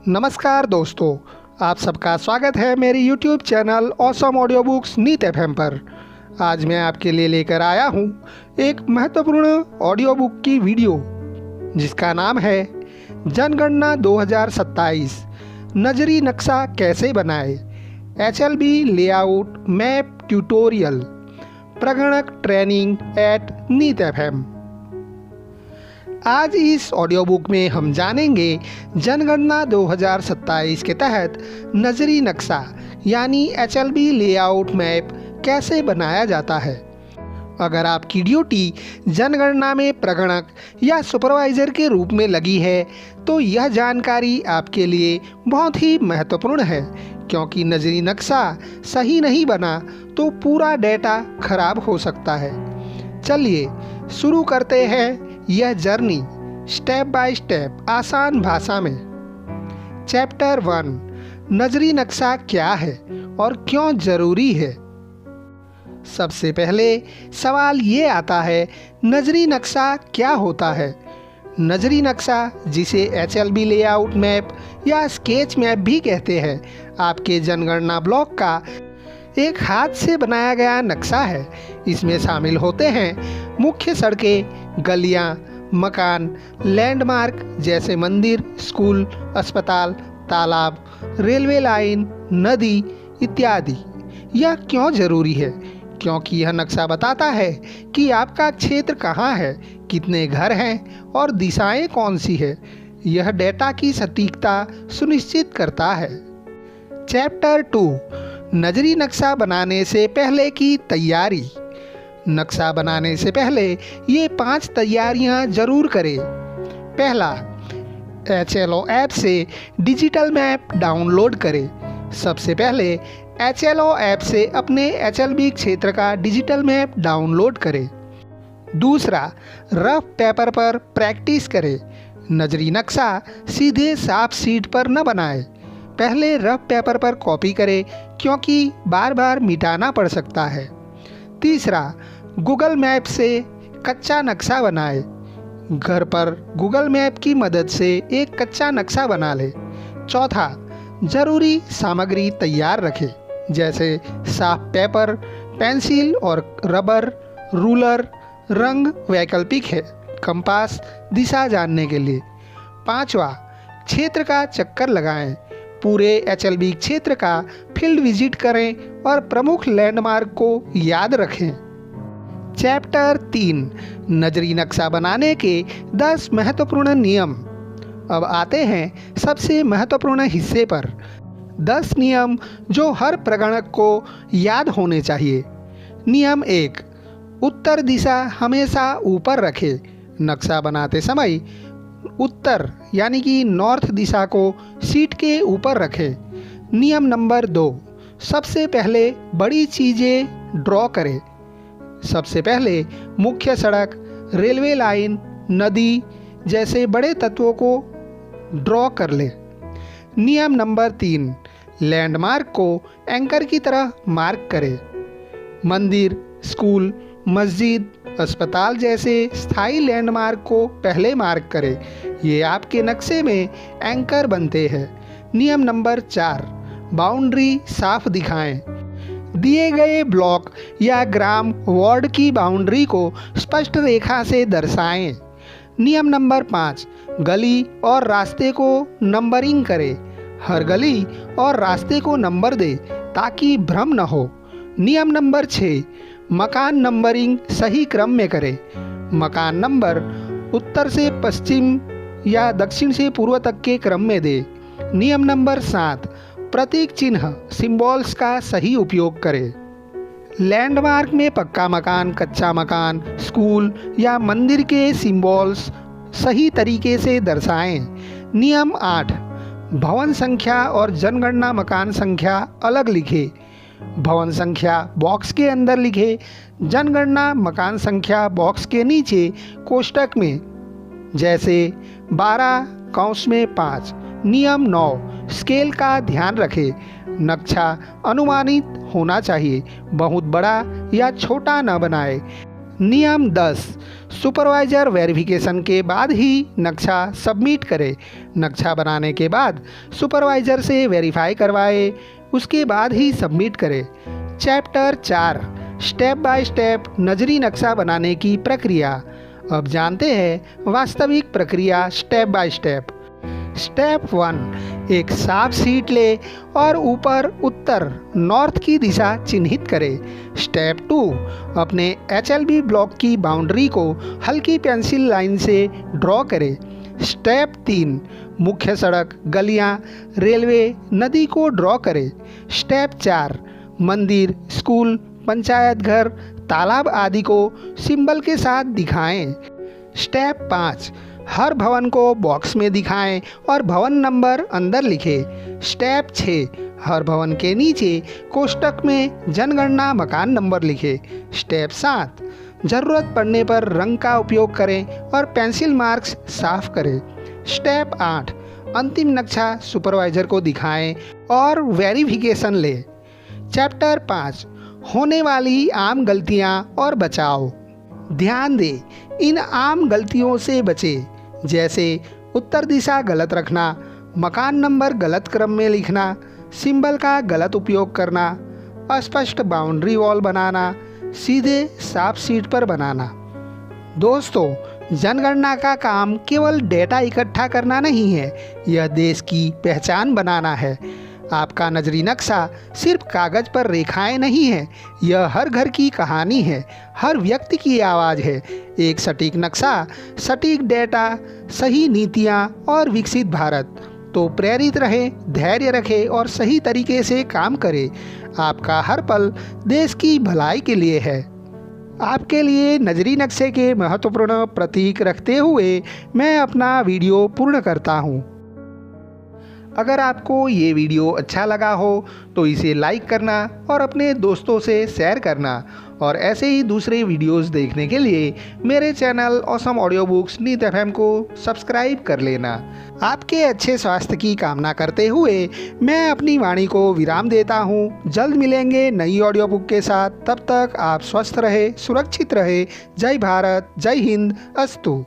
नमस्कार दोस्तों, आप सबका स्वागत है मेरी YouTube channel awesome audio books नीत एफएम पर। आज मैं आपके लिए लेकर आया हूँ एक महत्वपूर्ण ऑडियो बुक की वीडियो जिसका नाम है जनगणना 2027 नजरी नक्शा कैसे बनाए, HLB लेआउट मैप ट्यूटोरियल प्रगणक ट्रेनिंग एट नीत एफएम। आज इस ऑडियो बुक में हम जानेंगे जनगणना 2027 के तहत नजरी नक्शा यानी HLB लेआउट मैप कैसे बनाया जाता है। अगर आपकी ड्यूटी जनगणना में प्रगणक या सुपरवाइज़र के रूप में लगी है तो यह जानकारी आपके लिए बहुत ही महत्वपूर्ण है, क्योंकि नजरी नक्शा सही नहीं बना तो पूरा डेटा खराब हो सकता है। चलिए शुरू करते हैं यह जर्नी स्टेप बाय स्टेप आसान भाषा में। चैप्टर 1 नजरी नक्शा क्या है और क्यों जरूरी है। सबसे पहले सवाल ये आता है, नजरी नक्शा क्या होता है। नजरी नक्शा, जिसे HLB लेआउट मैप या स्केच मैप भी कहते हैं, आपके जनगणना ब्लॉक का एक हाथ से बनाया गया नक्शा है। इसमें शामिल होते हैं मुख्य सड़कें, गलियां, मकान, लैंडमार्क जैसे मंदिर, स्कूल, अस्पताल, तालाब, रेलवे लाइन, नदी इत्यादि। यह क्यों जरूरी है? क्योंकि यह नक्शा बताता है कि आपका क्षेत्र कहाँ है, कितने घर हैं और दिशाएं कौन सी है। यह डेटा की सटीकता सुनिश्चित करता है। चैप्टर 2 नजरी नक्शा बनाने से पहले की तैयारी। नक्शा बनाने से पहले ये 5 तैयारियां जरूर करें। पहला, HLO ऐप से डिजिटल मैप डाउनलोड करें। सबसे पहले HLO ऐप से अपने HLB क्षेत्र का डिजिटल मैप डाउनलोड करें। दूसरा, रफ पेपर पर प्रैक्टिस करें। नजरी नक्शा सीधे साफ शीट पर न बनाएं। पहले रफ पेपर पर कॉपी करें, क्योंकि बार बार मिटाना पड़ सकता है। तीसरा, गूगल मैप से कच्चा नक्शा बनाएं। घर पर गूगल मैप की मदद से एक कच्चा नक्शा बना लें। चौथा, जरूरी सामग्री तैयार रखें, जैसे साफ पेपर, पेंसिल और रबर, रूलर, रंग वैकल्पिक है, कंपास दिशा जानने के लिए। पांचवा, क्षेत्र का चक्कर लगाएं। पूरे HLB क्षेत्र का फील्ड विजिट करें और प्रमुख लैंडमार्क को याद रखें। चैप्टर 3 नजरी नक्शा बनाने के 10 महत्वपूर्ण नियम। अब आते हैं सबसे महत्वपूर्ण हिस्से पर। 10 नियम जो हर प्रगणक को याद होने चाहिए। नियम 1, उत्तर दिशा हमेशा ऊपर रखें। नक्शा बनाते समय उत्तर यानी कि नॉर्थ दिशा को शीट के ऊपर रखें। नियम नंबर 2, सबसे पहले बड़ी चीज़ें ड्रॉ करें। सबसे पहले मुख्य सड़क, रेलवे लाइन, नदी जैसे बड़े तत्वों को ड्रॉ कर लें। नियम नंबर 3, लैंडमार्क को एंकर की तरह मार्क करें। मंदिर, स्कूल, मस्जिद, अस्पताल जैसे स्थायी लैंडमार्क को पहले मार्क करें। ये आपके नक्शे में एंकर बनते हैं। नियम नंबर 4, बाउंड्री साफ दिखाएं। दिए गए ब्लॉक या ग्राम वार्ड की बाउंड्री को स्पष्ट रेखा से दर्शाएं। नियम नंबर 5, गली और रास्ते को नंबरिंग करें। हर गली और रास्ते को नंबर दें ताकि भ्रम न हो। नियम नंबर 6, मकान नंबरिंग सही क्रम में करें। मकान नंबर उत्तर से पश्चिम या दक्षिण से पूर्व तक के क्रम में दें। नियम नंबर 7, प्रतीक चिन्ह सिंबल्स का सही उपयोग करें। लैंडमार्क में पक्का मकान, कच्चा मकान, स्कूल या मंदिर के सिंबल्स सही तरीके से दर्शाएं। नियम 8, भवन संख्या और जनगणना मकान संख्या अलग लिखें। भवन संख्या बॉक्स के अंदर लिखें, जनगणना मकान संख्या बॉक्स के नीचे कोष्टक में, जैसे 12(5). नियम 9, स्केल का ध्यान रखें। नक्शा अनुमानित होना चाहिए, बहुत बड़ा या छोटा न बनाए। नियम 10, सुपरवाइजर वेरिफिकेशन के बाद ही नक्शा सबमिट करे। नक्शा बनाने के बाद सुपरवाइजर से वेरीफाई करवाए, उसके बाद ही सबमिट करे। चैप्टर 4 स्टेप बाय स्टेप नजरी नक्शा बनाने की प्रक्रिया। अब जानते हैं वास्तविक प्रक्रिया स्टेप बाय स्टेप। स्टेप 1 एक साफ शीट ले और ऊपर उत्तर नॉर्थ की दिशा चिन्हित करें। स्टेप 2 अपने HLB ब्लॉक की बाउंड्री को हल्की पेंसिल लाइन से ड्रॉ करें। स्टेप 3 मुख्य सड़क, गलियां, रेलवे, नदी को ड्रॉ करें। स्टेप 4 मंदिर, स्कूल, पंचायत घर, तालाब आदि को सिंबल के साथ दिखाएं। स्टेप 5 हर भवन को बॉक्स में दिखाएं और भवन नंबर अंदर लिखें। स्टेप 6 हर भवन के नीचे कोष्टक में जनगणना मकान नंबर लिखें। स्टेप 7 ज़रूरत पड़ने पर रंग का उपयोग करें और पेंसिल मार्क्स साफ करें। स्टेप 8 अंतिम नक्शा सुपरवाइजर को दिखाएं और वेरिफिकेशन लें। चैप्टर 5 होने वाली आम गलतियां और बचाव। ध्यान दें, इन आम गलतियों से बचें, जैसे उत्तर दिशा गलत रखना, मकान नंबर गलत क्रम में लिखना, सिंबल का गलत उपयोग करना, अस्पष्ट बाउंड्री वॉल बनाना, सीधे साफ शीट पर बनाना। दोस्तों, जनगणना का काम केवल डेटा इकट्ठा करना नहीं है, यह देश की पहचान बनाना है। आपका नजरी नक्शा सिर्फ कागज पर रेखाएं नहीं है, यह हर घर की कहानी है, हर व्यक्ति की आवाज़ है। एक सटीक नक्शा, सटीक डेटा, सही नीतियां और विकसित भारत। तो प्रेरित रहें, धैर्य रखें और सही तरीके से काम करें। आपका हर पल देश की भलाई के लिए है। आपके लिए नजरी नक्शे के महत्वपूर्ण प्रतीक रखते हुए मैं अपना वीडियो पूर्ण करता हूँ। अगर आपको ये वीडियो अच्छा लगा हो तो इसे लाइक करना और अपने दोस्तों से शेयर करना, और ऐसे ही दूसरे वीडियोस देखने के लिए मेरे चैनल ऑसम ऑडियो बुक्स नीत FM को सब्सक्राइब कर लेना। आपके अच्छे स्वास्थ्य की कामना करते हुए मैं अपनी वाणी को विराम देता हूँ। जल्द मिलेंगे नई ऑडियो बुक के साथ। तब तक आप स्वस्थ रहे, सुरक्षित रहे। जय भारत, जय हिंद, अस्तु।